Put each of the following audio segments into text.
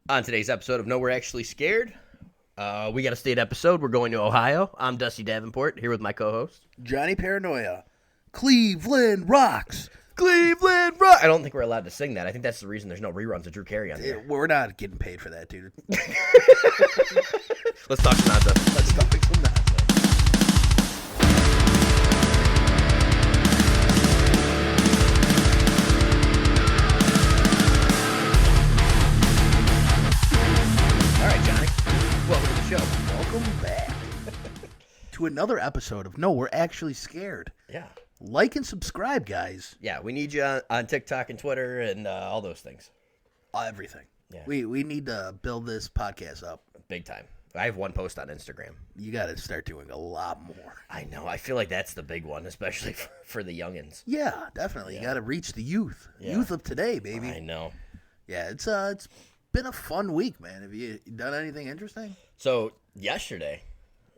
On today's episode of No, We're Actually Scared, we got a state episode. We're going to Ohio. I'm Dusty Davenport, here with my co-host. Johnny Paranoia. Cleveland rocks. Cleveland Rock! I don't think we're allowed to sing that. I think that's the reason there's no reruns of Drew Carey on there. We're not getting paid for that, dude. Let's talk some nonsense. Let's talk some nonsense. All right, Johnny. Welcome to the show. Welcome back to another episode of No, We're Actually Scared. Yeah. Like and subscribe, guys. Yeah, we need you on TikTok and Twitter and all those things. Everything. Yeah. We need to build this podcast up. Big time. I have one post on Instagram. You got to start doing a lot more. I know. I feel like that's the big one, especially for the youngins. Yeah, definitely. You got to reach the youth. Yeah. Youth of today, baby. I know. Yeah, it's been a fun week, man. Have you done anything interesting? So yesterday,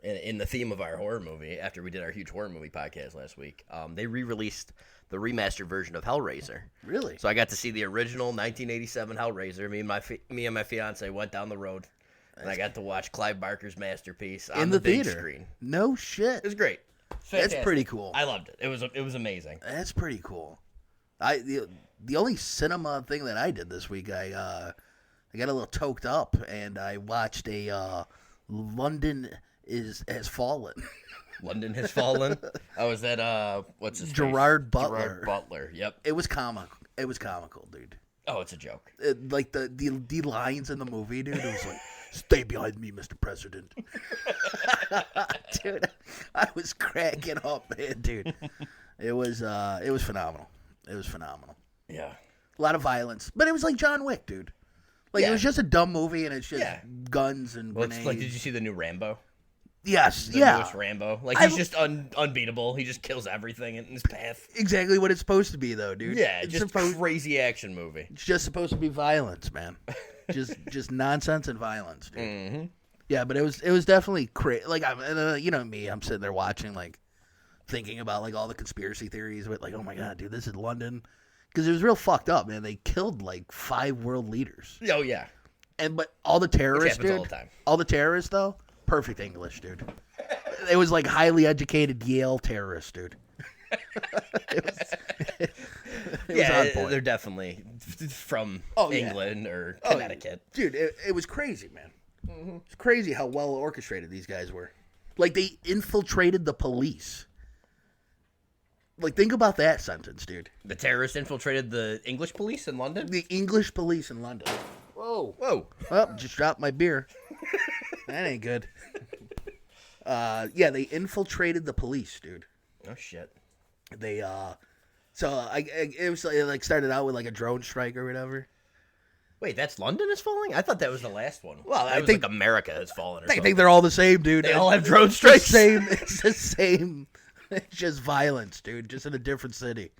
in the theme of our horror movie, after we did our huge horror movie podcast last week, they re-released the remastered version of Hellraiser. Really? So I got to see the original 1987 Hellraiser. Me and my fiance went down the road, and I got to watch Clive Barker's masterpiece on In the big theater. screen. No shit. It was great. That's Fantastic. pretty cool. I loved it. It was amazing. That's pretty cool. The only cinema thing that I did this week, I got a little toked up and I watched a London has Fallen. London Has Fallen. Oh, is that what's his Gerard face? Butler. Gerard Butler. Yep. It was comical, dude. Oh, it's a joke. Like the lines in the movie, dude. It was like, "Stay behind me, Mr. President." Dude, I was cracking up, man, dude. It was phenomenal. It was phenomenal. Yeah. A lot of violence, but it was like John Wick, dude. Like Yeah. it was just a dumb movie, and it's just Yeah. guns and Well, grenades. it's like, did you see the new Rambo? Yes, The yeah. newest Rambo. Like, he's just unbeatable. He just kills everything in his path. Exactly what it's supposed to be, though, dude. Yeah, it's just crazy action movie. It's just supposed to be violence, man. just nonsense and violence, dude. Mm-hmm. Yeah, but it was definitely crazy. Like, you know me, I'm sitting there watching, like, thinking about like all the conspiracy theories. But like, oh my god, dude, this is London, because it was real fucked up, man. They killed like 5 world leaders, Oh, yeah. but all the terrorists, Which happens dude, all the time. all the terrorists though, perfect English, dude. It was like highly educated Yale terrorists, dude. It was on point. They're definitely from Oh, yeah. England or Connecticut. Dude, it was crazy, man. Mm-hmm. It's crazy how well orchestrated these guys were. Like, they infiltrated the police. Like, think about that sentence, dude. The terrorists infiltrated the English police in London? The English police in London. Whoa. Whoa. Oh, just dropped my beer. That ain't good. Yeah, they infiltrated the police, dude. Oh, shit. They, it was like started out with like a drone strike or whatever. Wait, that's London is falling? I thought that was the last one. Well, I think like America has fallen or I something. think they're all the same, dude. They all have drone It's strikes? It's the same. It's just violence, dude. Just in a different city.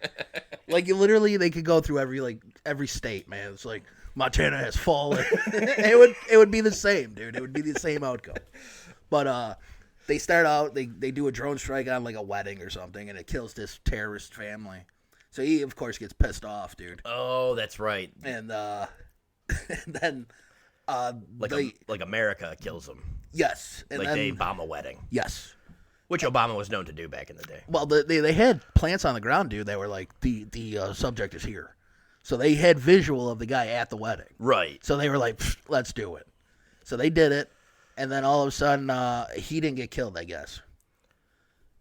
Like, they could go through every state, man. It's like Montana has fallen. it would be the same, dude. It would be the same outcome. But they start out, they do a drone strike on like a wedding or something, and it kills this terrorist family. So he, of course, gets pissed off, dude. Oh, that's right. And and then Like America kills them. yes, and Like then, they bomb a wedding, yes. which Obama was known to do back in the day. Well, they had plants on the ground, dude. They were like, the subject is here. So they had visual of the guy at the wedding. Right. So they were like, let's do it. So they did it. And then all of a sudden, he didn't get killed, I guess.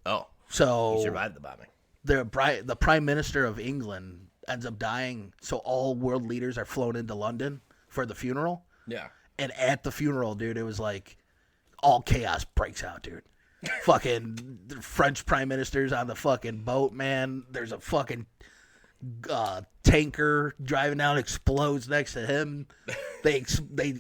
Oh. So He survived the bombing. the Prime Minister of England ends up dying. So all world leaders are flown into London for the funeral. Yeah. And at the funeral, dude, it was like all chaos breaks out, dude. Fucking French prime minister's on the fucking boat, man. There's a fucking tanker driving down, explodes next to him. They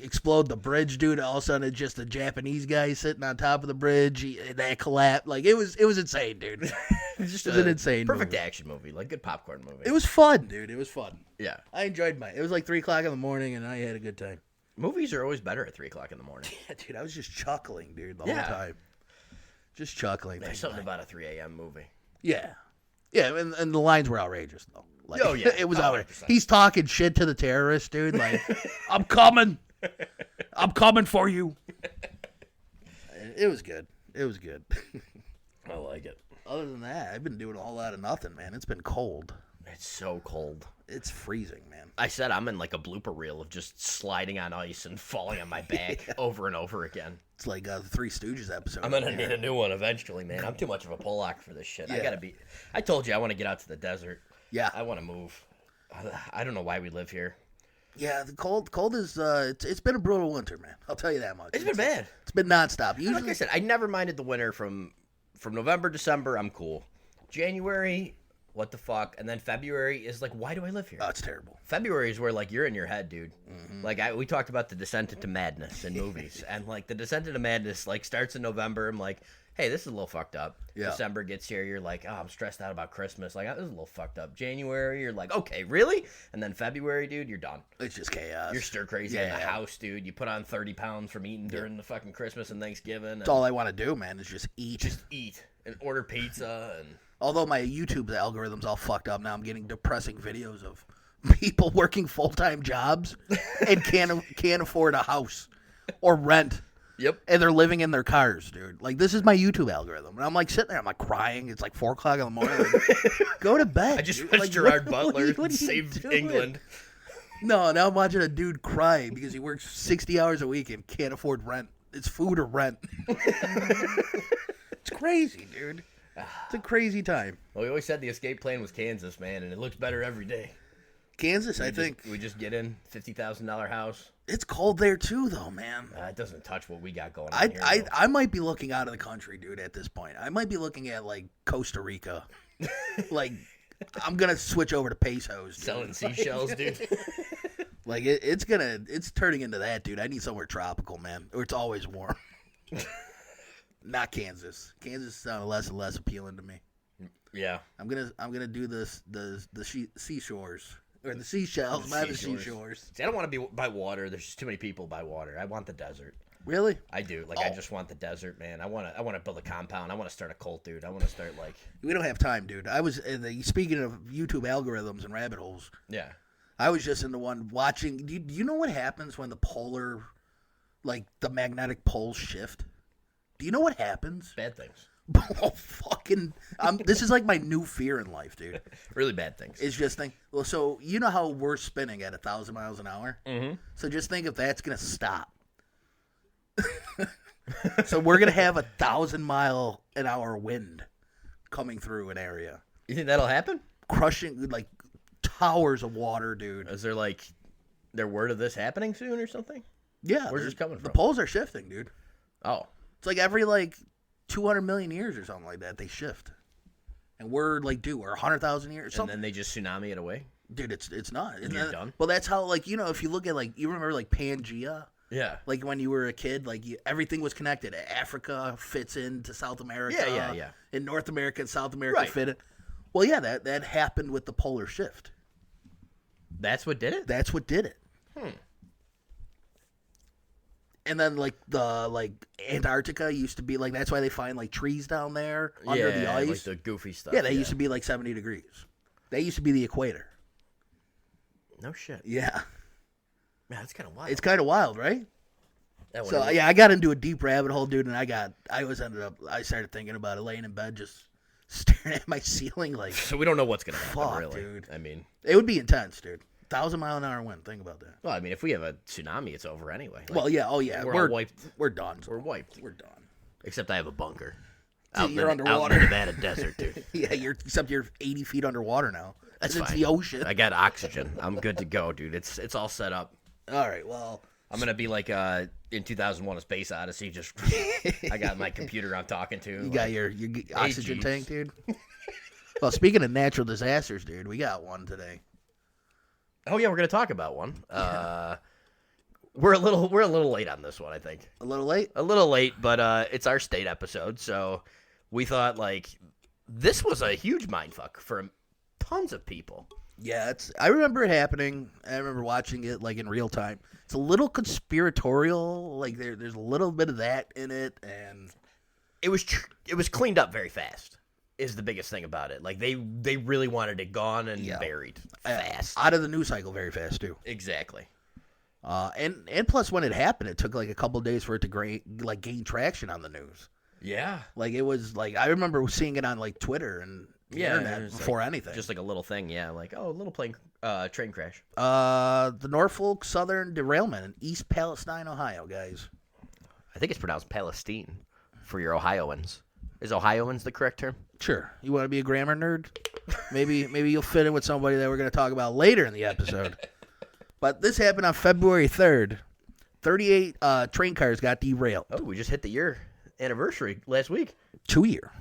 explode the bridge, dude. All of a sudden, it's just a Japanese guy sitting on top of the bridge. That collapsed. Like, it was insane, dude. It was just an insane perfect movie. action movie, like good popcorn movie. It was fun, dude. It was fun. Yeah. I enjoyed it was like 3 o'clock in the morning, and I had a good time. Movies are always better at 3 o'clock in the morning. Yeah, dude, I was just chuckling, dude, the Yeah. whole time. Just chuckling. There's something about a 3 a.m. movie. Yeah. Yeah, and the lines were outrageous, though. Like, Oh, yeah. It was outrageous. 100%. He's talking shit to the terrorists, dude. Like, I'm coming. I'm coming for you. It was good. It was good. I like it. Other than that, I've been doing a whole lot of nothing, man. It's been cold. It's so cold. It's freezing, man. I said I'm in like a blooper reel of just sliding on ice and falling on my back over and over again. It's like the Three Stooges episode. I'm gonna need a new one eventually, man. I'm too much of a Pollock for this shit. Yeah. I told you I want to get out to the desert. Yeah. I want to move. I don't know why we live here. Yeah, the cold is it's been a brutal winter, man. I'll tell you that much. It's been bad. It's been nonstop. Usually, Like I said, I never minded the winter from November, December. I'm cool. January, what the fuck? And then February is like, why do I live here? oh, it's terrible. February is where like you're in your head, dude. Like we talked about the descent into madness in movies, and like the descent into madness like starts in November. I'm like, hey, this is a little fucked up. Yeah. December gets here, you're like, oh, I'm stressed out about Christmas. Like, this is a little fucked up. January, you're like, okay, really? And then February, dude, you're done. It's just chaos. You're stir crazy in the house, dude. You put on 30 pounds from eating during the fucking Christmas and Thanksgiving. That's all I want to do, man, is just eat. Just eat and order pizza and. Although my YouTube algorithm's all fucked up now, I'm getting depressing videos of people working full-time jobs and can't afford a house or rent. Yep. And they're living in their cars, dude. Like, this is my YouTube algorithm. And I'm like sitting there, I'm like crying. It's like 4 o'clock in the morning. Like, go to bed. I just dude. watched Like, Gerard what Butler are you save doing? England. No, now I'm watching a dude cry because he works 60 hours a week and can't afford rent. It's food or rent. It's crazy, dude. It's a crazy time. Well, we always said the escape plan was Kansas, man, and it looks better every day. Kansas, I think. We just get in, $50,000 house. It's cold there too, though, man. It doesn't touch what we got going on here. I might be looking out of the country, dude, at this point. I might be looking at, like, Costa Rica. Like, I'm going to switch over to pesos, dude. Selling seashells, dude. Like, it's turning into that, dude. I need somewhere tropical, man, or it's always warm. Not Kansas. Kansas sounds less and less appealing to me. Yeah. I'm gonna do the seashores. Or the seashells, not the seashores. See, I don't want to be by water. There's just too many people by water. I want the desert. Really? I do. Like, I just want the desert, man. I want to build a compound. I want to start a cult, dude. I want to start, like... We don't have time, dude. I was... speaking of YouTube algorithms and rabbit holes... Yeah. I was just in the one watching... Do you know what happens when the polar... Like, the magnetic poles shift? Do you know what happens? Bad things. Oh, fucking... this is like my new fear in life, dude. Really bad things. It's just think... Well, so, you know how we're spinning at 1,000 miles an hour? Mm-hmm. So just think if that's going to stop. So we're going to have 1,000-mile-an-hour wind coming through an area. You think that'll happen? Crushing, like, towers of water, dude. Is there, like, their word of this happening soon or something? Yeah. Where's this coming from? The poles are shifting, dude. Oh. It's like every, like, 200 million years or something like that, they shift. And we're, like, dude, we're 100,000 years. And then they just tsunami it away? Dude, it's not. And you're done? Well, that's how, like, you know, if you look at, like, you remember, like, Pangea? Yeah. Like, when you were a kid, like, everything was connected. Africa fits into South America. Yeah. And North America and South America Right. fit it. Well, yeah, that happened with the polar shift. That's what did it? That's what did it. And then, like, Antarctica used to be, like, that's why they find, like, trees down there under the ice. like the goofy stuff. Yeah, they used to be, like, 70 degrees. They used to be the equator. No shit. Yeah. Man, that's kind of wild. It's kind of wild, right? That So, yeah, I got into a deep rabbit hole, dude, and I started thinking about it, laying in bed, just staring at my ceiling, like, So we don't know what's going to happen, fuck, really. dude. I mean... It would be intense, dude. 1,000-mile-an-hour wind. Think about that. Well, I mean, if we have a tsunami, it's over anyway. Like, Well, yeah. Oh, yeah. We're all wiped. We're done. We're wiped. We're done. Except I have a bunker. So Out you're in the underwater. Nevada desert, dude. Yeah, except you're 80 feet underwater now. That's It's fine. the ocean. I got oxygen. I'm good to go, dude. It's all set up. All right, well. I'm going to be like in 2001 A Space Odyssey. Just I got my computer I'm talking to. You got your oxygen Jeeves. tank, dude? Well, speaking of natural disasters, dude, we got one today. Oh, yeah, we're going to talk about one. We're a little late on this one, I think. A little late? A little late, but it's our state episode, so we thought, like, this was a huge mindfuck for tons of people. Yeah, I remember it happening. I remember watching it, like, in real time. It's a little conspiratorial. Like, there's a little bit of that in it, and... It was cleaned up very fast, is the biggest thing about it. Like, they really wanted it gone and buried fast. Out of the news cycle very fast, too. Exactly. And plus, when it happened, it took like a couple days for it to gain traction on the news. Yeah. Like, it was like, I remember seeing it on like Twitter and the internet before anything. Just like a little thing, yeah. Like, oh, a little train crash. The Norfolk Southern derailment in East Palestine, Ohio, guys. I think it's pronounced Palestine for your Ohioans. Is Ohioans the correct term? Sure. You want to be a grammar nerd? Maybe you'll fit in with somebody that we're going to talk about later in the episode. But this happened on February 3rd. 38 train cars got derailed. Oh, we just hit the year anniversary last week. 2 year.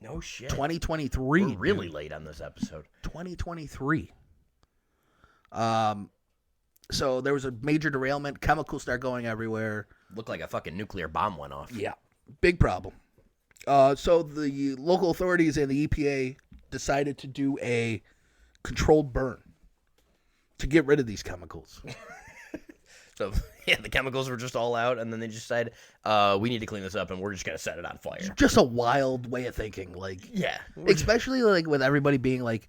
No shit. 2023. We're really late on this episode. 2023. So there was a major derailment. Chemicals start going everywhere. Looked like a fucking nuclear bomb went off. Yeah. Big problem. So the local authorities and the EPA decided to do a controlled burn to get rid of these chemicals. So, yeah, the chemicals were just all out, and then they just decided, we need to clean this up, and we're just going to set it on fire. Just a wild way of thinking. Like, yeah. Especially, like, with everybody being, like,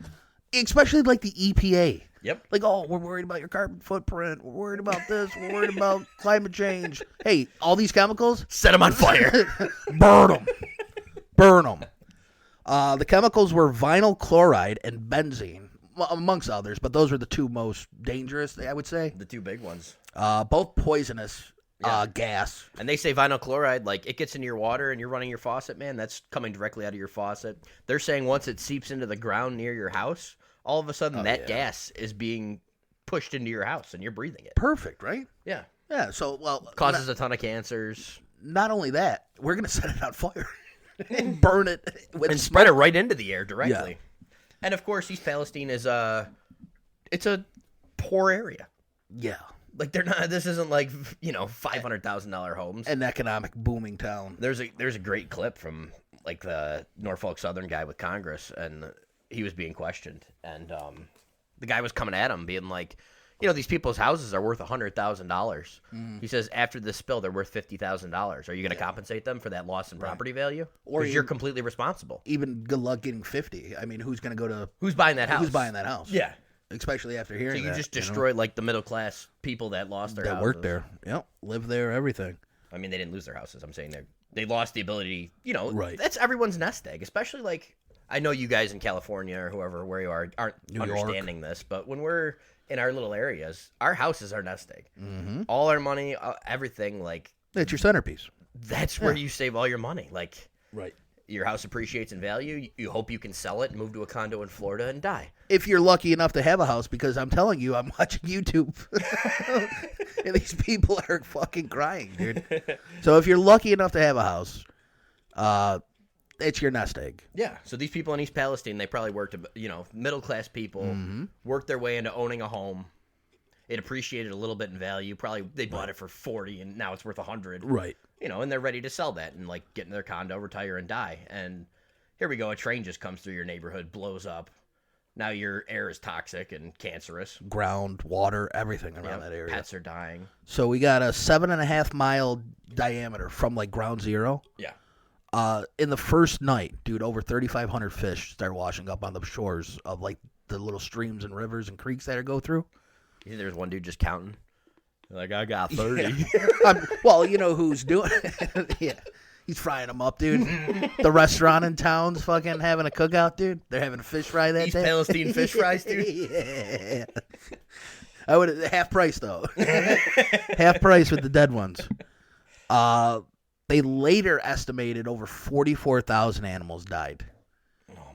especially, like, the EPA. Yep. Like, oh, we're worried about your carbon footprint. We're worried about this. We're worried about climate change. Hey, all these chemicals? Set them on fire. Burn them. Burn them. The chemicals were vinyl chloride and benzene, amongst others, but those were the two most dangerous, I would say. The two big ones. Both poisonous gas. And they say vinyl chloride, like, it gets into your water and you're running your faucet, man, that's coming directly out of your faucet. They're saying once it seeps into the ground near your house, all of a sudden gas is being pushed into your house and you're breathing it. Perfect, right? Yeah. Yeah, so, well... Causes a ton of cancers. Not only that, we're going to set it on fire and burn it with and spread it right into the air directly. Yeah. And, of course, East Palestine is it's a poor area. Yeah. Like, they're not. This isn't like, $500,000 homes. An economic booming town. There's a great clip from like the Norfolk Southern guy with Congress, and he was being questioned, and the guy was coming at him, being like, these people's houses are worth $100,000. He says after this spill, they're worth $50,000. Are you going to compensate them for that loss in property value? Or you're completely responsible. Even good luck getting 50. I mean, who's going to go to? Who's buying that house? Who's buying that house? Yeah. Especially after hearing that. So you just destroyed like the middle class people that lost their houses. That worked there. Yep. Live there, everything. I mean, they didn't lose their houses. I'm saying they lost the ability, right. That's everyone's nest egg, especially like, I know you guys in California or whoever, where you are, aren't understanding this, but when we're in our little areas, our house is our nest egg. Mm-hmm. All our money, everything, like... It's your centerpiece. That's where you save all your money. Like, right. Your house appreciates in value. You hope you can sell it, move to a condo in Florida, and die. If you're lucky enough to have a house, because I'm telling you, I'm watching YouTube. And these people are fucking crying, dude. So if you're lucky enough to have a house, it's your nest egg. Yeah. So these people in East Palestine, they probably worked, middle-class people, worked their way into owning a home. It appreciated a little bit in value. Probably they bought it for $40, and now it's worth $100. Right. And they're ready to sell that and, like, get in their condo, retire, and die. And here we go. A train just comes through your neighborhood, blows up. Now your air is toxic and cancerous. Ground, water, everything around that area. Pets are dying. So we got a 7.5 mile diameter from, like, ground zero. Yeah. In the first night, dude, over 3,500 fish start washing up on the shores of, like, the little streams and rivers and creeks that go through. You think there's one dude just counting? Like, I got 30. Yeah. Well, you know who's doing it. Yeah. He's frying them up, dude. The restaurant in town's fucking having a cookout, dude. They're having a fish fry that East day. Palestine fish fries, dude. Yeah. I would half price though. Half price with the dead ones. They later estimated over 44,000 animals died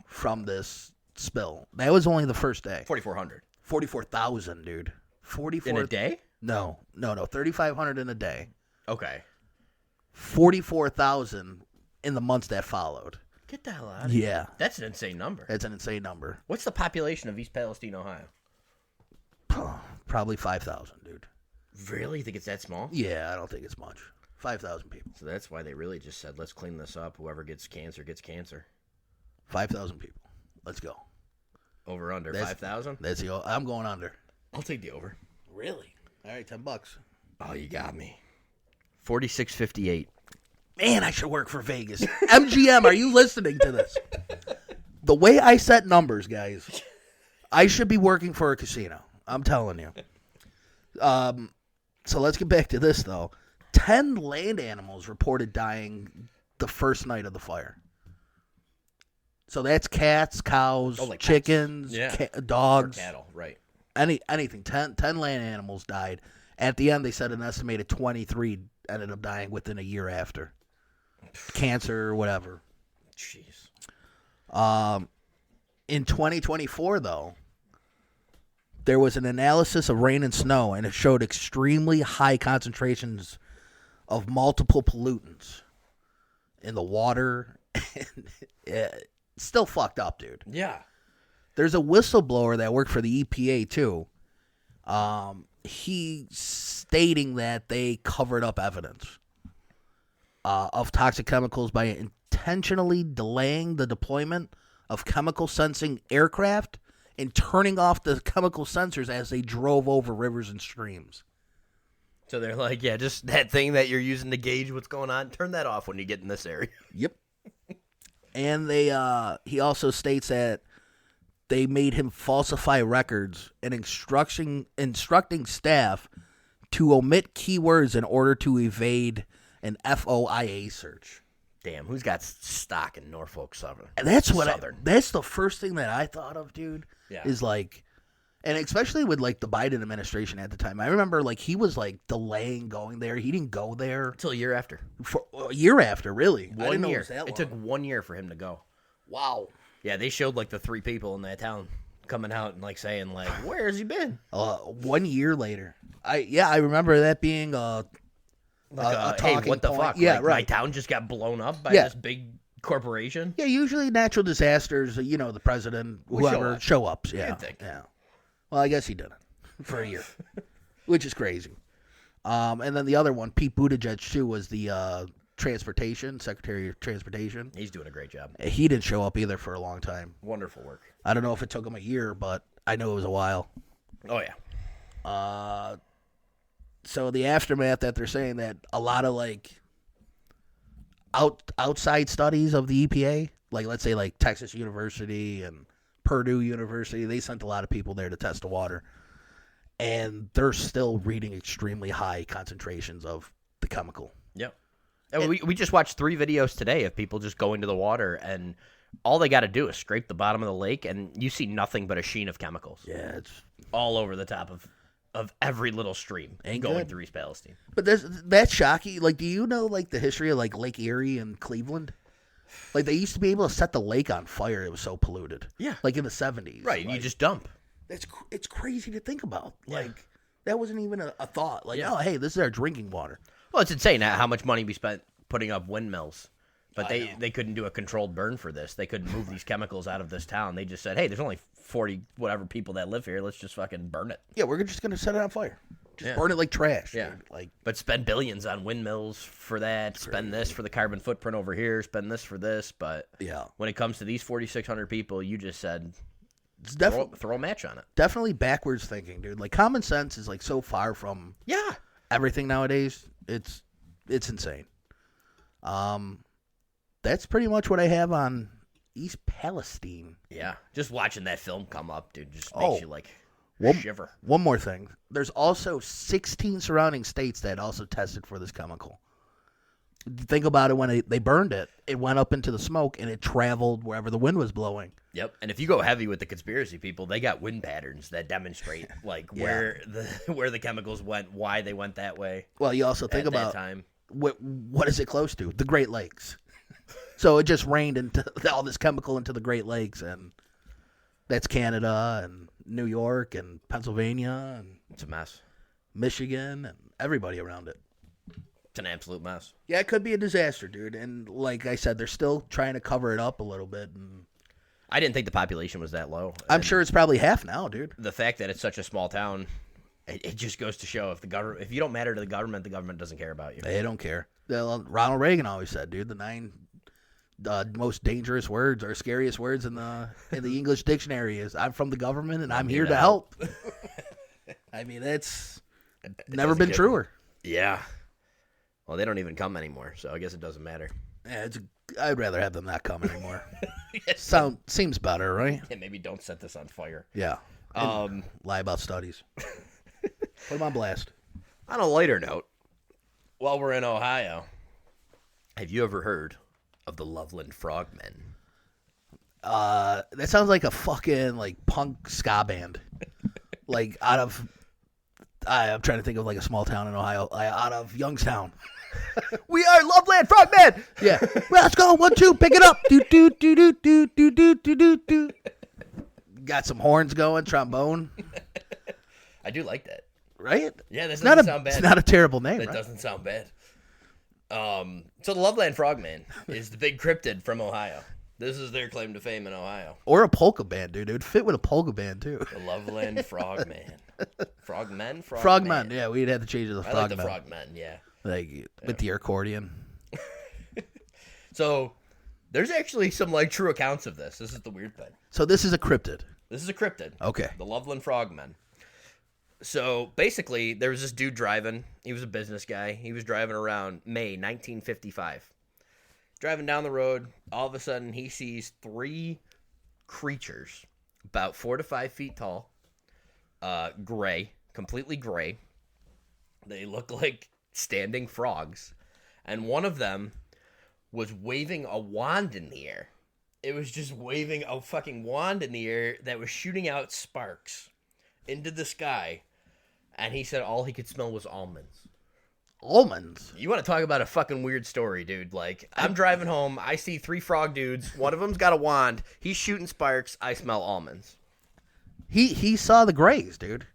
from this spill. That was only the first day. 4,400. 44,000, dude. 44 in a day? No. 3,500 in a day. Okay. 44,000 in the months that followed. Get the hell out of here. Yeah. That's an insane number. That's an insane number. What's the population of East Palestine, Ohio? Probably 5,000, dude. Really? You think it's that small? Yeah, I don't think it's much. 5,000 people. So that's why they really just said, let's clean this up. Whoever gets cancer gets cancer. 5,000 people. Let's go. Over under 5,000? That's the. I'm going under. I'll take the over. Really? All right, $10. Oh, you got me. 46.58. Man, I should work for Vegas. MGM, are you listening to this? The way I set numbers, guys, I should be working for a casino. I'm telling you. So let's get back to this, though. 10 land animals reported dying the first night of the fire. So that's cats, cows, like chickens, dogs, or cattle, right? Anything. 10 land animals died. At the end, they said an estimated 23 ended up dying within a year after. Cancer or whatever. Jeez. In 2024, though, there was an analysis of rain and snow, and it showed extremely high concentrations of multiple pollutants in the water. It's still fucked up, dude. Yeah. There's a whistleblower that worked for the EPA, too. He stating that they covered up evidence of toxic chemicals by intentionally delaying the deployment of chemical sensing aircraft and turning off the chemical sensors as they drove over rivers and streams. So they're like, yeah, just that thing that you're using to gauge what's going on, turn that off when you get in this area. Yep. And he also states that they made him falsify records and instructing staff to omit keywords in order to evade an FOIA search. Damn, who's got stock in Norfolk Southern? And that's that's the first thing that I thought of, dude. Yeah. Is like, and especially with like the Biden administration at the time. I remember like he was like delaying going there. He didn't go there Until a year after. for a year after, really. I 1 didn't know year. it was that long. It took 1 year for him to go. Wow. Yeah, they showed like the 3 people in that town coming out and like saying like, "Where has he been?" 1 year later. I remember that being a Hey, talking what the point. fuck? Yeah, like, right. My town just got blown up by Yeah. this big corporation. Yeah, usually natural disasters, the president, whoever, show ups. Yeah. You'd think. Yeah. Well, I guess he didn't for a year, which is crazy. And then the other one, Pete Buttigieg, too, was the Secretary of Transportation. He's doing a great job. He didn't show up either for a long time. Wonderful work. I don't know if it took him a year, but I know it was a while. Oh yeah. So the aftermath that they're saying that a lot of like outside studies of the EPA, like let's say like Texas University and Purdue University, they sent a lot of people there to test the water, and they're still reading extremely high concentrations of the chemical. Yep. And we just watched 3 videos today of people just going to the water, and all they got to do is scrape the bottom of the lake, and you see nothing but a sheen of chemicals. Yeah, it's all over the top of every little stream Ain't going good. through East Palestine. But that's shocking. Like, do you know like the history of like Lake Erie and Cleveland? Like they used to be able to set the lake on fire; it was so polluted. Yeah, like in the 70s. Right, like, you just dump. It's crazy to think about. Yeah. Like that wasn't even a thought. Like, Yeah. oh hey, this is our drinking water. Well, it's insane how much money we spent putting up windmills. But they couldn't do a controlled burn for this. They couldn't move these chemicals out of this town. They just said, hey, there's only 40 whatever people that live here. Let's just fucking burn it. Yeah, we're just gonna set it on fire. Just Yeah. burn it like trash. Yeah. Dude. Like, But spend billions on windmills for that. Spend this for the carbon footprint over here. Spend this for this. But yeah, when it comes to these 4,600 people, you just said it's throw a match on it. definitely backwards thinking, dude. Like common sense is like so far from everything nowadays. It's insane. That's pretty much what I have on East Palestine. Yeah. Just watching that film come up, dude, just makes you like shiver. One more thing. There's also 16 surrounding states that also tested for this chemical. Think about it, when they burned it, it went up into the smoke and it traveled wherever the wind was blowing. Yep. And if you go heavy with the conspiracy people, they got wind patterns that demonstrate like where the chemicals went, why they went that way. Well, you also think at about that time. What is it close to? The Great Lakes. So it just rained into all this chemical into the Great Lakes, and that's Canada and New York and Pennsylvania and It's a mess. Michigan and everybody around it. It's an absolute mess. Yeah, it could be a disaster, dude. And like I said, they're still trying to cover it up a little bit. And I didn't think the population was that low. I'm sure it's probably half now, dude. The fact that it's such a small town, it just goes to show if you don't matter to the government doesn't care about you. They don't care. Ronald Reagan always said, dude, the 9 most dangerous words or scariest words in the English dictionary is "I'm from the government and I'm here to help." I mean, it's never been truer. Yeah. Well, they don't even come anymore, so I guess it doesn't matter. Yeah, I'd rather have them not come anymore. Seems better, right? Yeah, maybe don't set this on fire. Yeah. Lie about studies. Put him on blast. On a lighter note, while we're in Ohio, have you ever heard of the Loveland Frogmen? That sounds like a fucking like punk ska band. Like out of, I'm trying to think of like a small town in Ohio, out of Youngstown. We are Loveland Frogmen. Yeah, well, let's go 1, 2, pick it up. Do do do do do do do do do do. Got some horns going, trombone. I do like that. Right? Yeah, that doesn't sound bad. It's not a terrible name. That right? doesn't sound bad. So the Loveland Frogman is the big cryptid from Ohio. This is their claim to fame in Ohio. Or a polka band, dude. It would fit with a polka band too. The Loveland Frogman. Frogmen? Frogman. Yeah, we'd have to change it to the Frogman. I like the Frogmen, yeah. Like with the accordion. So there's actually some like true accounts of this. This is the weird thing. So this is a cryptid. This is a cryptid. Okay. The Loveland Frogmen. So basically, there was this dude driving. He was a business guy. He was driving around May 1955. Driving down the road, all of a sudden he sees 3 creatures, about 4 to 5 feet tall, gray, completely gray. They look like standing frogs, and one of them was waving a wand in the air. It was just waving a fucking wand in the air that was shooting out sparks into the sky, and he said all he could smell was almonds. Almonds? You want to talk about a fucking weird story, dude. Like, I'm driving home, I see 3 frog dudes, one of them's got a wand, he's shooting sparks, I smell almonds. He saw the grays, dude.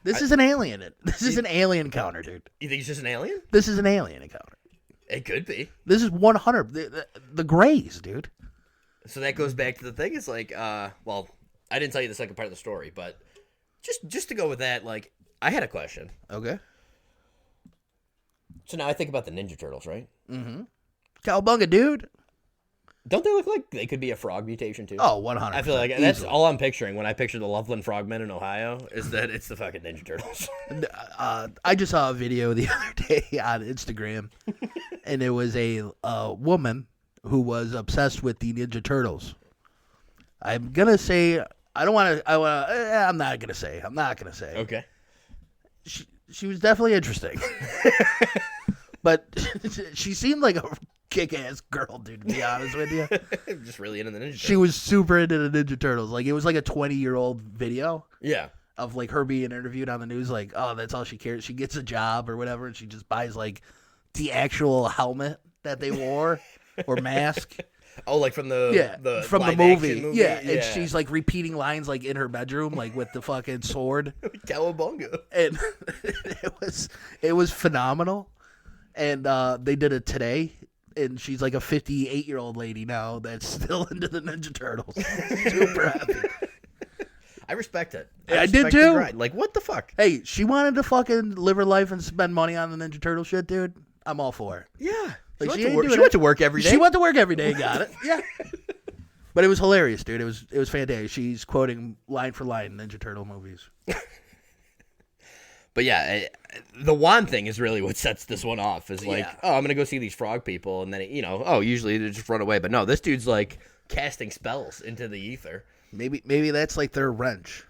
This is an alien. This is an alien encounter, dude. You think he's just an alien? This is an alien encounter. It could be. This is 100. The grays, dude. So that goes back to the thing. It's like, well, I didn't tell you the second part of the story, but just to go with that, like, I had a question. Okay. So now I think about the Ninja Turtles, right? Mm-hmm. Cowabunga, dude. Don't they look like they could be a frog mutation, too? Oh, 100%. I feel like that's all I'm picturing when I picture the Loveland Frogmen in Ohio, is that it's the fucking Ninja Turtles. I just saw a video the other day on Instagram, and it was a woman who was obsessed with the Ninja Turtles. I'm going to say, I'm not going to say. Okay. She was definitely interesting. But she seemed like a kick-ass girl, dude, to be honest with you. Just really into the Ninja Turtles. She was super into the Ninja Turtles. Like, it was like a 20-year-old video. Yeah. Of, like, her being interviewed on the news. Like, oh, that's all she cares. She gets a job or whatever, and she just buys, like, the helmet that they wore or mask. Oh, like from the from the movie. Yeah, and she's like repeating lines like in her bedroom, like with the fucking sword. Cowabunga. And it was phenomenal. And they did it today, and she's like a 58-year-old lady now that's still into the Ninja Turtles. Super happy. I respect it. I did too. Like, what the fuck? Hey, she wanted to fucking live her life and spend money on the Ninja Turtle shit, dude. I'm all for it. Yeah. Like, she went to work every day. She went to work every day, got it. Yeah. But it was hilarious, dude. It was fantastic. She's quoting line for line Ninja Turtle movies. But yeah, the wand thing is really what sets this one off. Is like, oh, I'm gonna go see these frog people, and then usually they just run away. But no, this dude's like casting spells into the ether. Maybe that's like their wrench,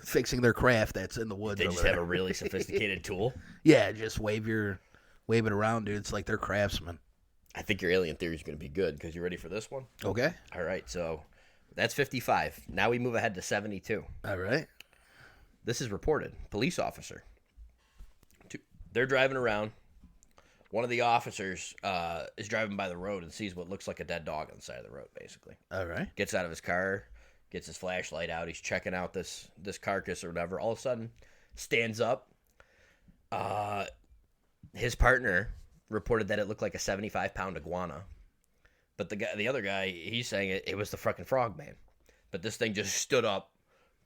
fixing their craft that's in the woods. They just have a really sophisticated tool. Yeah, just wave it around, dude. It's like they're craftsmen. I think your alien theory is going to be good because you ready for this one? Okay. All right, so that's 55. Now we move ahead to 72. All right. This is reported. Police officer. They're driving around. One of the officers is driving by the road and sees what looks like a dead dog on the side of the road, basically. All right. Gets out of his car, gets his flashlight out. He's checking out this carcass or whatever. All of a sudden, stands up. His partner reported that it looked like a 75-pound iguana. But the other guy, he's saying it was the fucking Frogman. But this thing just stood up,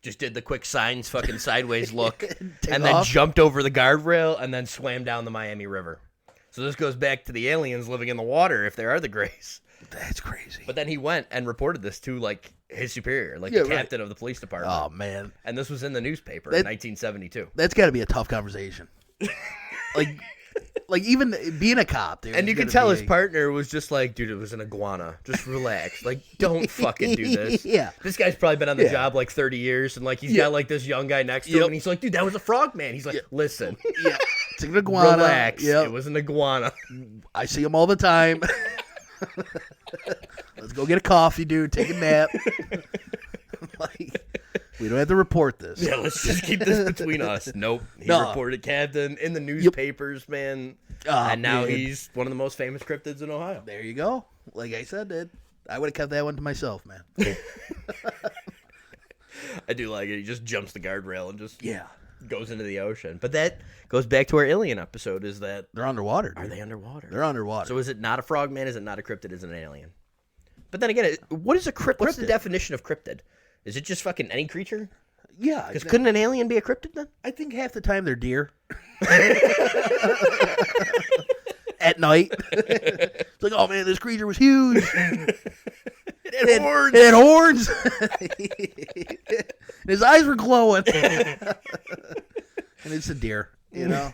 just did the quick signs fucking sideways look, and then jumped over the guardrail and then swam down the Miami River. So this goes back to the aliens living in the water, if there are the Greys. That's crazy. But then he went and reported this to, like, his superior, like the captain of the police department. Oh, man. And this was in the newspaper in 1972. That's got to be a tough conversation. Like, even being a cop, dude. And you could tell his partner was just like, dude, it was an iguana. Just relax. Like, don't fucking do this. Yeah. This guy's probably been on the job like 30 years, and like he's got like this young guy next to him, and he's like, dude, that was a frogman. He's like, listen. Yeah. It's an iguana. Relax. Yep. It was an iguana. I see him all the time. Let's go get a coffee, dude. Take a nap. Like, we don't have to report this. Yeah, let's just keep this between us. Nope. He reported Captain in the newspapers, man. And now he's one of the most famous cryptids in Ohio. There you go. Like I said, dude, I would have kept that one to myself, man. I do like it. He just jumps the guardrail and just goes into the ocean. But that goes back to our alien episode, is that... They're underwater, dude. Are they underwater? They're underwater. So is it not a frogman? Is it not a cryptid? Is it an alien? But then again, what is a cryptid? What's the definition of cryptid? Is it just fucking any creature? Yeah. Because couldn't an alien be a cryptid then? I think half the time they're deer. At night. It's like, oh man, this creature was huge. It had horns. It had horns. His eyes were glowing. And it's a deer, you know?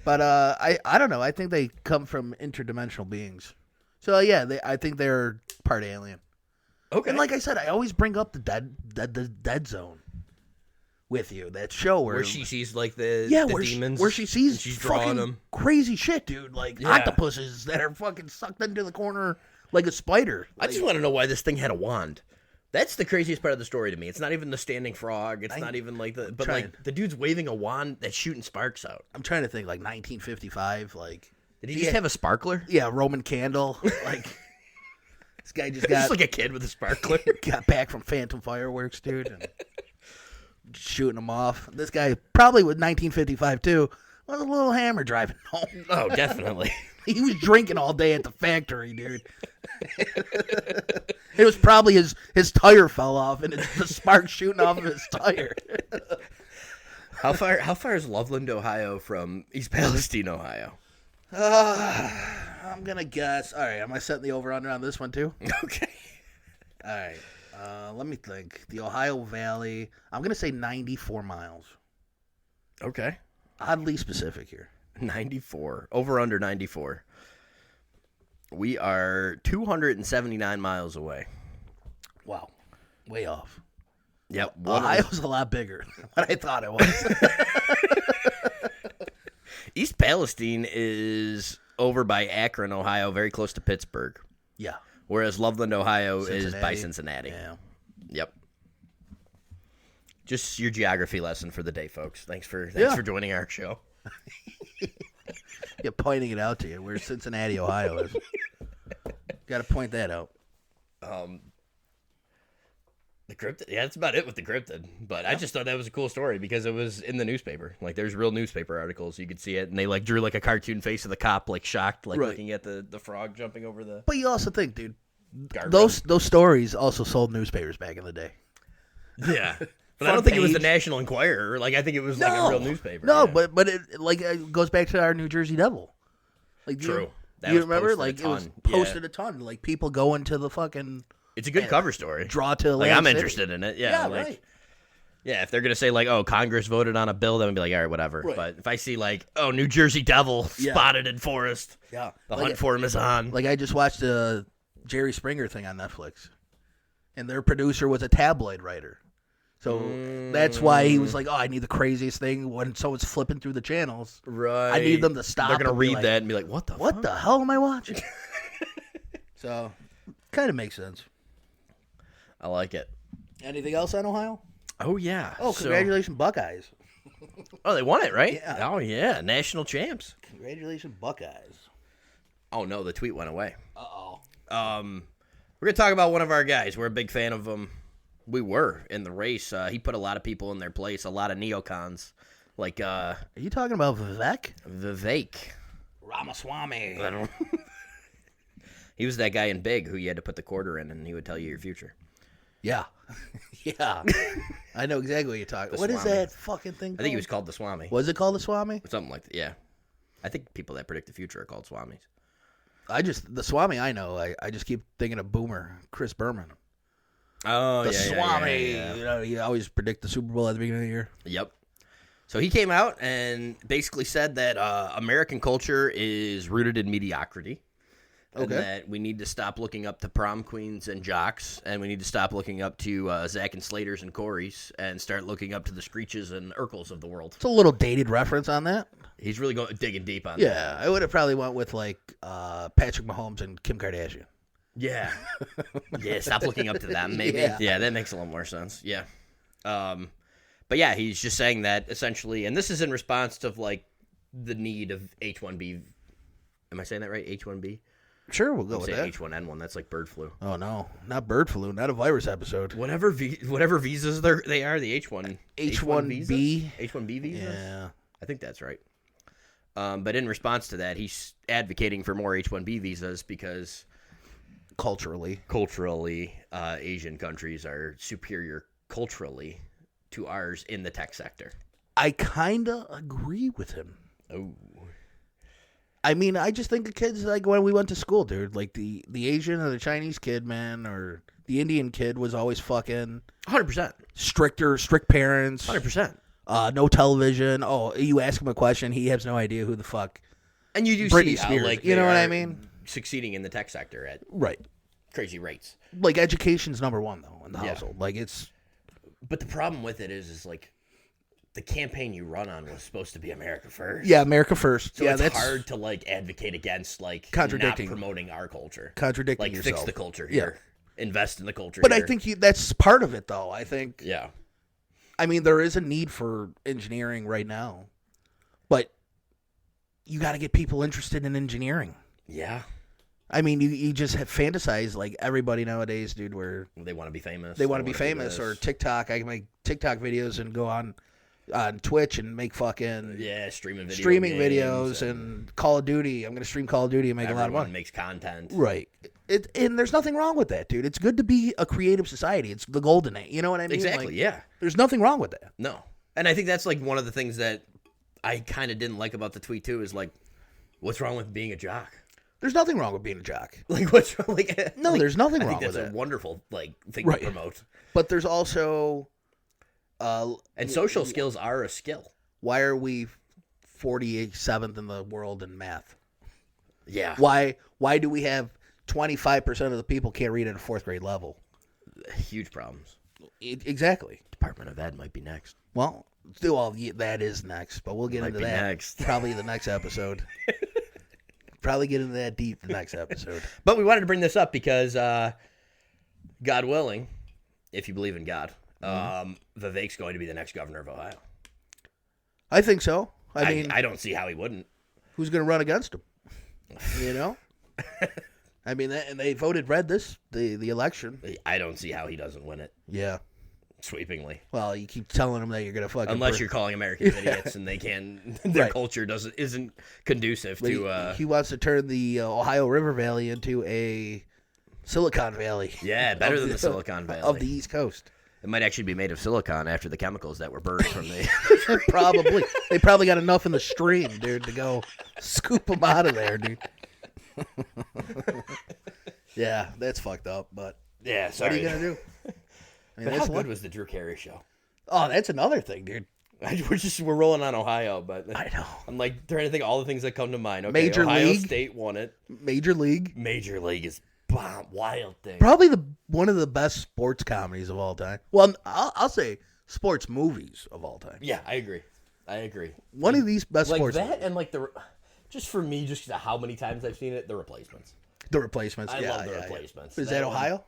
But I don't know. I think they come from interdimensional beings. So yeah, I think they're part alien. Okay. And like I said, I always bring up the dead zone with you. That show where she sees like the demons. where she sees she's fucking drawing them. Crazy shit, dude. Like octopuses that are fucking sucked into the corner like a spider. I just want to know why this thing had a wand. That's the craziest part of the story to me. It's not even the standing frog. It's not even like the... But like the dude's waving a wand that's shooting sparks out. I'm trying to think, like 1955, like... Did he just have a sparkler? Yeah, Roman candle. Like, this guy just got... Just like a kid with a sparkler. Got back from Phantom Fireworks, dude, and shooting them off. This guy, probably with 1955, too, was a little hammer driving home. Oh, definitely. He was drinking all day at the factory, dude. It was probably his tire fell off, and it's the spark shooting off of his tire. How far is Loveland, Ohio from East Palestine, Ohio? I'm gonna guess. All right, am I setting the over/under on this one too? Okay. All right. Let me think. The Ohio Valley. I'm gonna say 94 miles. Okay. Oddly specific here. 94. Over/under 94. We are 279 miles away. Wow. Way off. Yep. Ohio's a lot bigger than what I thought it was. East Palestine is over by Akron, Ohio, very close to Pittsburgh. Yeah. Whereas Loveland, Ohio is by Cincinnati. Yeah. Yep. Just your geography lesson for the day, folks. Thanks for joining our show. Yeah, pointing it out to you where Cincinnati, Ohio is. Got to point that out. The cryptid, yeah, that's about it with the cryptid. But I just thought that was a cool story because it was in the newspaper. Like, there's real newspaper articles, you could see it, and they like drew like a cartoon face of the cop, like shocked, like looking at the frog jumping over the. But you also think, dude, guardrail. those stories also sold newspapers back in the day. Yeah. But I don't think it was the National Enquirer. Like, I think it was like a real newspaper. No, but it goes back to our New Jersey Devil. Like, true. You remember? Like, it was posted a ton. Like, people go into the fucking. It's a good cover story. Draw to like, I'm interested in it. Yeah, right. Yeah, if they're gonna say like, "Oh, Congress voted on a bill," then I'd be like, "All right, whatever." Right. But if I see like, "Oh, New Jersey Devil spotted in forest," the hunt for him is on. Like, I just watched a Jerry Springer thing on Netflix, and their producer was a tabloid writer, so that's why he was like, "Oh, I need the craziest thing when someone's flipping through the channels. Right, I need them to stop. They're gonna read that and be like, "What the hell am I watching?" So, kind of makes sense. I like it. Anything else on Ohio? Oh, yeah. Oh, congratulations, Buckeyes. Oh, they won it, right? Yeah. Oh, yeah. National champs. Congratulations, Buckeyes. Oh, no. The tweet went away. Uh-oh. We're going to talk about one of our guys. We're a big fan of him. We were in the race. He put a lot of people in their place, a lot of neocons. Like, Are you talking about Vivek? Vivek. Ramaswamy. I don't He was that guy in Big who you had to put the quarter in, and he would tell you your future. Yeah. Yeah. I know exactly what you're talking about. What is that fucking thing called? I think he was called the Swami. Was it called the Swami? Something like that, yeah. I think people that predict the future are called Swamis. The Swami I know, I just keep thinking of Boomer, Chris Berman. Oh, the Swami. Yeah. You know, he always predict the Super Bowl at the beginning of the year. Yep. So he came out and basically said that American culture is rooted in mediocrity. And that we need to stop looking up to prom queens and jocks, and we need to stop looking up to Zach and Slaters and Corys, and start looking up to the Screeches and Urkels of the world. It's a little dated reference on that. He's really digging deep on that. Yeah, I would have probably went with like Patrick Mahomes and Kim Kardashian. Yeah. Yeah, stop looking up to them, maybe. Yeah, that makes a little more sense. Yeah. But yeah, he's just saying that essentially, and this is in response to like the need of H1B. Am I saying that right? H1B? Sure, we'll go with that. H1N1. That's like bird flu. Oh no, not bird flu, not a virus episode. Whatever visas they are, the H1B. H1B visas. Yeah, I think that's right. But in response to that, he's advocating for more H1B visas because culturally, Asian countries are superior culturally to ours in the tech sector. I kind of agree with him. Oh. I mean, I just think of kids like when we went to school, dude. Like the Asian or the Chinese kid, man, or the Indian kid was always fucking 100%. Strict parents. 100%. No television. Oh, you ask him a question, he has no idea who the fuck. And you do Britney see Spears, how, like, you know what I mean? Succeeding in the tech sector at crazy rates. Like education's number one though in the household. Like it's. But the problem with it is like. The campaign you run on was supposed to be America first. Yeah, America first. So it's hard to like advocate against like not promoting our culture. Contradicting like yourself. Fix the culture here. Yeah. Invest in the culture But here. I think that's part of it though. I think. Yeah. I mean, there is a need for engineering right now. But you got to get people interested in engineering. Yeah. I mean, you just have fantasized like everybody nowadays, dude, where they want to be famous. They want to be famous or TikTok. I can make TikTok videos and go on Twitch and make fucking streaming videos and Call of Duty. I'm gonna stream Call of Duty and make a lot of money. Makes content, right? And there's nothing wrong with that, dude. It's good to be a creative society. It's the golden age. You know what I mean? Exactly. Like, yeah. There's nothing wrong with that. No, and I think that's like one of the things that I kind of didn't like about the tweet too. Is like, what's wrong with being a jock? There's nothing wrong with being a jock. Like what's wrong? Like no, there's nothing wrong with that. it. A wonderful like thing to promote. But there's also. And social skills are a skill. Why are we 47th in the world in math? Yeah. Why do we have 25% of the people can't read at a fourth grade level? Huge problems. Exactly. Department of Ed might be next. Well, that is next, but we'll get into that next. Probably the next episode. Probably get into that deep the next episode. But we wanted to bring this up because, God willing, if you believe in God, Vivek's going to be the next governor of Ohio. I think so. I mean, I don't see how he wouldn't. Who's going to run against him? You know? I mean, and they voted red the election. I don't see how he doesn't win it. Yeah. Sweepingly. Well, you keep telling them that you're going to fucking... Unless you're calling Americans idiots and their culture isn't conducive to... He wants to turn the Ohio River Valley into a Silicon Valley. Yeah, better than the Silicon Valley. Of the East Coast. It might actually be made of silicon after the chemicals that were burned from the... Probably. They probably got enough in the stream, dude, to go scoop them out of there, dude. Yeah, that's fucked up, but... Yeah, sorry. What are you going to do? I mean, how good was the Drew Carey show? Oh, that's another thing, dude. We're rolling on Ohio, but... I know. I'm like trying to think of all the things that come to mind. Okay, Major Ohio League. State won it. Major League. Major League is wild thing. Probably one of the best sports comedies of all time. Well, I'll say sports movies of all time. Yeah, I agree. One of these best sports that movies. And like just for me, just how many times I've seen it, The Replacements. The Replacements. I love The Replacements. Is that Ohio?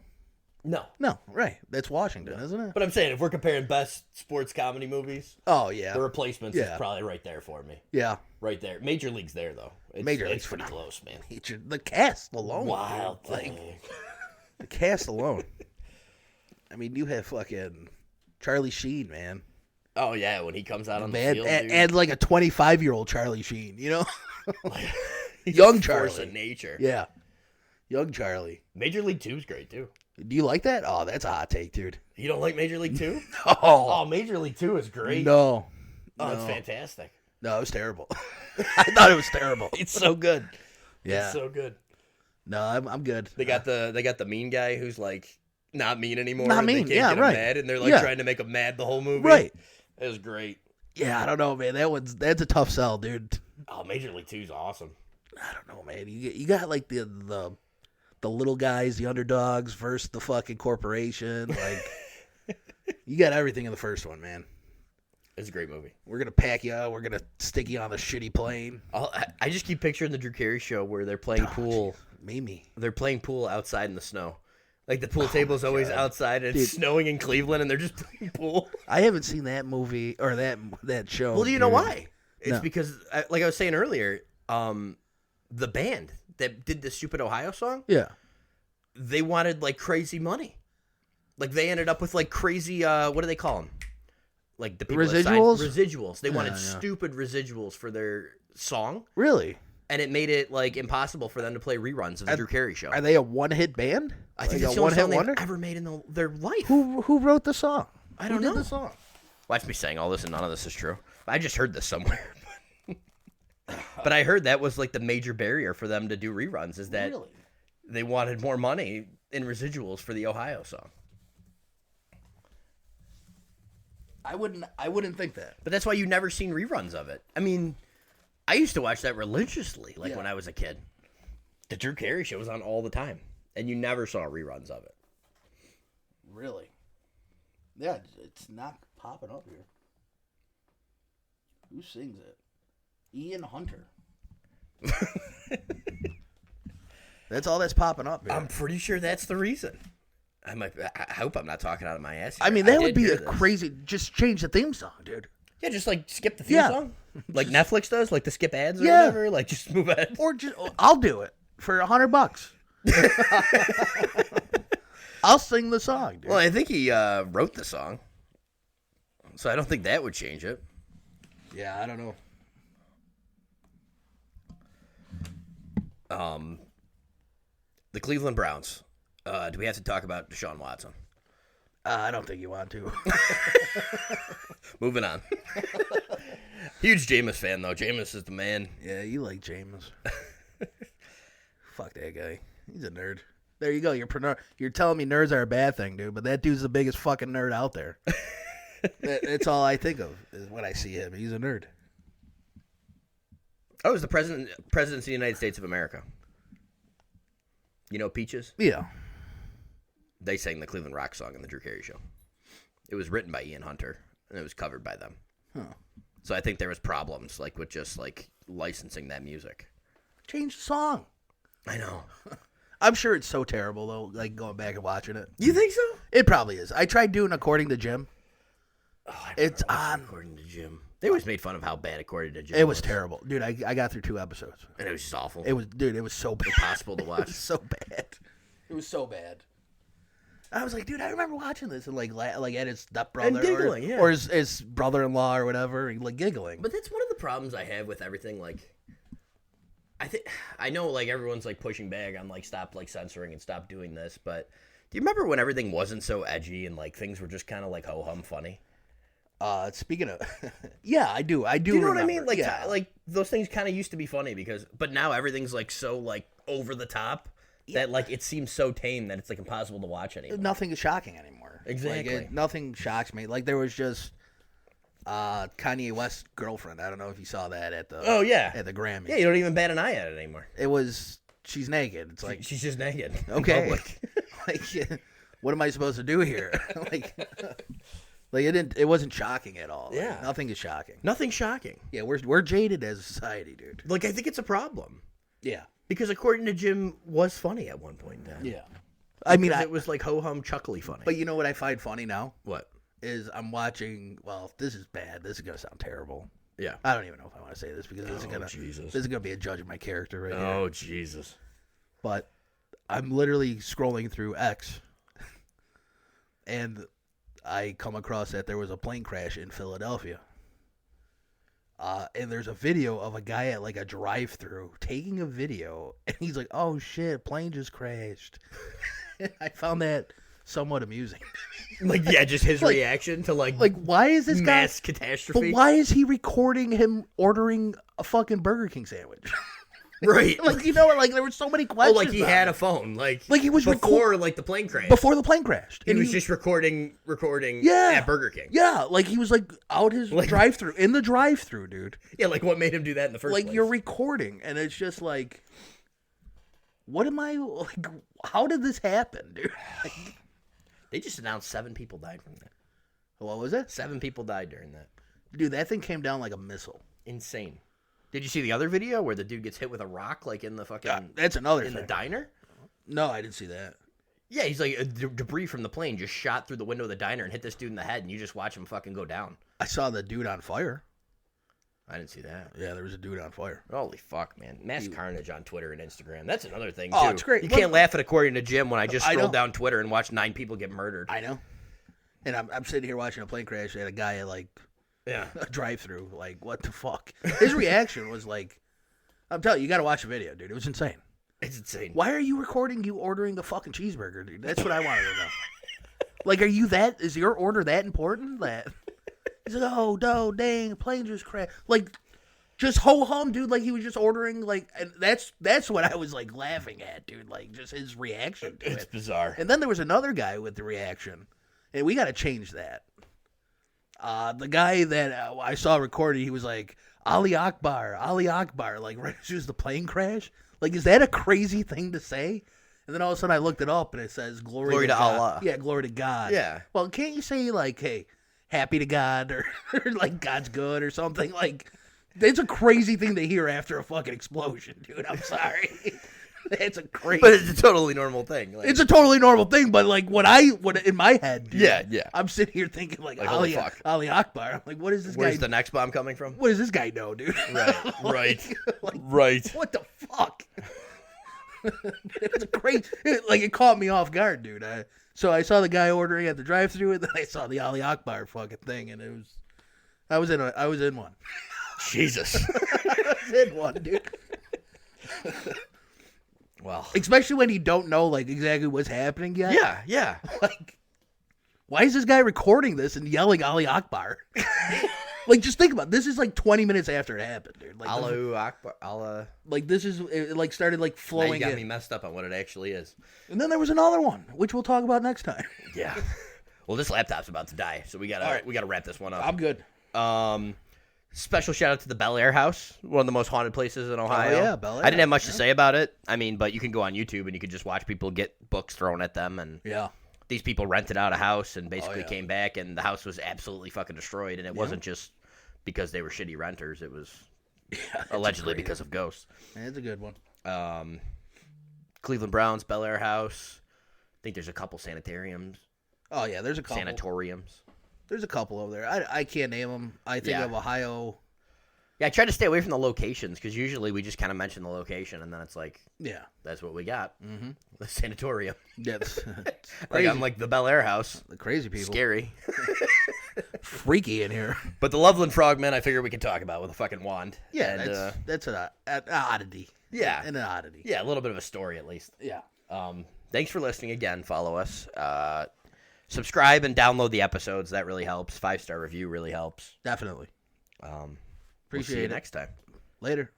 No, right. That's Washington, isn't it? But I'm saying if we're comparing best sports comedy movies, oh yeah, The Replacements is probably right there for me. Yeah, right there. Major League's there though. Major League's pretty close, man. The cast alone, wild thing. The cast alone. I mean, you have fucking Charlie Sheen, man. Oh yeah, when he comes out on the field, and like a 25-year-old Charlie Sheen, you know, young Charlie, force of nature. Yeah, young Charlie. Major League 2 is great too. Do you like that? Oh, that's a hot take, dude. You don't like Major League 2? No. Oh, Major League 2 is great. No. Oh, it's fantastic. No, it was terrible. I thought it was terrible. It's so good. Yeah, it's so good. No, I'm good. They got the mean guy who's like not mean anymore. Not mean. They can't get him mad, and they're like trying to make him mad the whole movie. Right. It was great. Yeah, I don't know, man. That's a tough sell, dude. Oh, Major League 2 is awesome. I don't know, man. You got like the little guys, the underdogs versus the fucking corporation. Like, you got everything in the first one, man. It's a great movie. We're gonna pack you out. We're gonna stick you on the shitty plane. I just keep picturing the Drew Carey show where they're playing pool. Mimi. They're playing pool outside in the snow. Like the pool table's always outside, and it's snowing in Cleveland, and they're just playing pool. I haven't seen that movie or that show. Well, do you know why? It's No. because, like I was saying earlier, the band that did the stupid Ohio song, Yeah. they wanted like crazy money. Like they ended up with like crazy. What do they call them? Like the people Residuals? that signed residuals. They wanted Yeah. stupid residuals for their song, Really? and it made it like impossible for them to play reruns of the Drew Carey show. Are they a one-hit band? I think like it's a the only one-hit song they've wonder. ever made in their life. Who wrote the song? I don't Who know. did the song? Watch me saying all this, and none of this is true. I just heard this somewhere. But I heard that was like the major barrier for them to do reruns is that Really? they wanted more money in residuals for the Ohio song. I wouldn't think that. But that's why you never seen reruns of it. I mean, I used to watch that religiously, like Yeah. when I was a kid. The Drew Carey show was on all the time, and you never saw reruns of it. Really? Yeah, it's not popping up here. Who sings it? Ian Hunter. That's all that's popping up here. I'm pretty sure that's the reason. I hope I'm not talking out of my ass here. I mean, that would did be hear a this. crazy. Just change the theme song, dude. Yeah, just like skip the theme Yeah. song, like Netflix does, like the skip ads or Yeah. whatever. Like just move ahead. Or just, I'll do it for $100. I'll sing the song, dude. Well, I think he wrote the song, so I don't think that would change it. Yeah, I don't know. The Cleveland Browns. Do we have to talk about Deshaun Watson? I don't think you want to. Moving on. Huge Jameis fan, though. Jameis is the man. Yeah, you like Jameis. Fuck that guy. He's a nerd. There you go. You're telling me nerds are a bad thing, dude, but that dude's the biggest fucking nerd out there. That's all I think of is when I see him. He's a nerd. Oh, he's the presidency of the United States of America. You know Peaches? Yeah. They sang the Cleveland Rock song in the Drew Carey show. It was written by Ian Hunter, and it was covered by them. Huh. So I think there was problems like with just like licensing that music. Change the song. I know. I'm sure it's so terrible, though, like going back and watching it. You think so? It probably is. I tried doing According to Jim. Oh, It's on. According to Jim. They always made fun of how bad According to Jim It was terrible. Dude, I got through 2 episodes. And it was just awful. It was so bad. Impossible to It watch. was so bad. It was so bad. I was like, dude, I remember watching this and like at his stepbrother And giggling, yeah. or his brother-in-law or whatever, and like giggling. But that's one of the problems I have with everything. Like, I know like everyone's like pushing back on like stop like censoring and stop doing this. But do you remember when everything wasn't so edgy and like things were just kind of like ho hum funny? Speaking of, yeah, I do. Do you know what I remember. mean? Like, yeah. like those things kind of used to be funny but now everything's like so like over the top that like it seems so tame that it's like impossible to watch anymore. Nothing is shocking anymore. Exactly. Like, nothing shocks me. Like there was just Kanye West's girlfriend. I don't know if you saw that at the at the Grammy. Yeah, you don't even bat an eye at it anymore. It was she's naked. It's like She's just naked. in okay, public. like what am I supposed to do here? like it wasn't shocking at all. Like, Yeah. nothing is shocking. Nothing shocking. Yeah, we're jaded as a society, dude. Like I think it's a problem Yeah, because According to Jim was funny at one point in time. yeah. I mean, It was like ho hum chuckly funny. but you know what I find funny now what? is I'm watching. Well, this is bad. This is gonna sound terrible. Yeah. I don't even know if I want to say this because this is Jesus. gonna be a judge of my character right here. Oh Jesus. But I'm literally scrolling through X, and I come across that there was a plane crash in Philadelphia. And there's a video of a guy at like a drive-through taking a video, and he's like, "Oh shit, plane just crashed." I found that somewhat amusing. Like yeah, just his Like- reaction to like Why is this guy? mass catastrophe. But why is he recording him ordering a fucking Burger King sandwich? Right. Like, you know, like there were so many Oh, questions. like he on had it. a phone, like Like, he was before, like the plane crash. Before the plane crashed. He was just recording Yeah. at Burger King. Yeah, like he was like out his drive-through, in the drive-through, dude. Yeah, like what made him do that in the first place? Like, you're recording, and it's just like, what am I, like, how did this happen, dude? Like, they just announced 7 people died from that. what was it? 7 people died during that. Dude, that thing came down like a missile. Insane. Did you see the other video where the dude gets hit with a rock, like in the fucking... That's another in thing. the diner? No, I didn't see that. Yeah, he's like, debris from the plane just shot through the window of the diner and hit this dude in the head, and you just watch him fucking go down. I saw the dude on fire. I didn't see that. Yeah, there was a dude on fire. Holy fuck, man. Mass carnage on Twitter and Instagram. That's another thing, too. Oh, it's great. You can't laugh at According to Jim when I just I scrolled know. down Twitter and watched 9 people get murdered. I know. And I'm sitting here watching a plane crash, and a guy at, like, Yeah. a drive-through. Like, what the fuck? His reaction was like, I'm telling you, you got to watch the video, dude. It was insane. It's insane. Why are you recording you ordering the fucking cheeseburger, dude? That's what I wanted to know. Like, are you that? Is your order that important? That he's like, oh, no, dang, plane just crashed. Like, just ho hum, dude. Like he was just ordering, like, and that's what I was like laughing at, dude. Like just his reaction to It's it. bizarre. And then there was another guy with the reaction, and we got to change that. The guy that I saw recorded, he was like, Ali Akbar, like right as soon as the plane crashed. Like, is that a crazy thing to say? And then all of a sudden I looked it up and it says, glory to God. Allah. Yeah, glory to God. Yeah. Well, can't you say, like, hey, happy to God or like God's good or something? Like, that's a crazy thing to hear after a fucking explosion, dude. I'm sorry. It's a crazy. But it's a totally normal thing. Like, It's a totally normal thing, but like what in my head, dude, Yeah. I'm sitting here thinking like holy fuck. Ali Akbar. I'm like, what is this where's guy? the next bomb coming from? What does this guy know, dude? Right. Like, Right. what the fuck? It's a crazy. It caught me off guard, dude. So I saw the guy ordering at the drive-thru, and then I saw the Ali Akbar fucking thing, and it was. I was in one. Jesus. I was in one, dude. Well. Especially when you don't know like exactly what's happening yet. Yeah. Like, why is this guy recording this and yelling Ali Akbar? Like, just think about it. This is like 20 minutes after it happened, dude. Like, Allahu Akbar. Allah. like this is it, like started like Now flowing you got in. me messed up on what it actually is. And then there was another one, which we'll talk about next time. Yeah. Well, this laptop's about to die, so we gotta wrap this one up. I'm good. Special shout out to the Bel Air House, one of the most haunted places in Ohio. yeah, Bel Air, I didn't have much to say about it. I mean, but you can go on YouTube and you can just watch people get books thrown at them, and Yeah. these people rented out a house and basically yeah. came back, and the house was absolutely fucking destroyed, and it wasn't just because they were shitty renters. It was allegedly because of ghosts. That's a good one. Cleveland Browns, Bel Air House. I think there's a couple sanitariums, Oh yeah, there's a couple. sanatoriums. There's a couple over there. I can't name them. I think Yeah. of Ohio. Yeah, I try to stay away from the locations because usually we just kind of mention the location and then it's like, Yeah. that's what we got. Mm-hmm. The sanatorium. Yeah. It's Like crazy. I'm like the Bel Air House. The crazy people. Scary. Freaky in here. But the Loveland Frogmen, I figure we can talk about with a fucking wand. Yeah, And, that's an oddity. Yeah. An oddity. Yeah, a little bit of a story at least. Yeah. Thanks for listening again. Follow us. Subscribe and download the episodes. That really helps. 5-star review really helps. Definitely. We'll see Appreciate you it. next time. Later.